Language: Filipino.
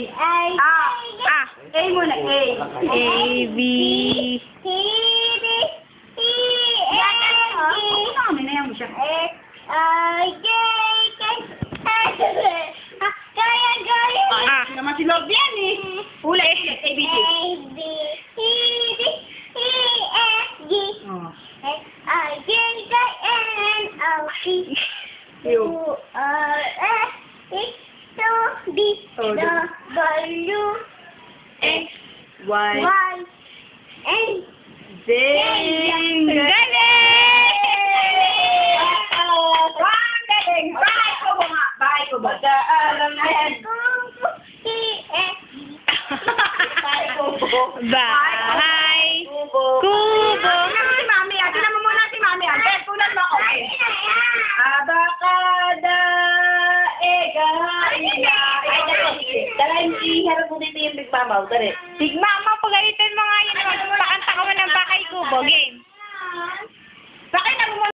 A muna, A. A, B. Minayan mo siya. Naman si Lord yan eh. Ulit, A, B, C. Oh. X, Y, Z. Galing! Galing! Bahay ko ba nga? Bahay ko ba? Alam na yan. Bahay. Kubo. Tingnan mo si Mami. Tingnan mo muna si Mami. Tunan mo ako. Abakada, ega, ina. Dalahin si harap mo dito yung Big Mama. Dali. Big Mama, pagalitan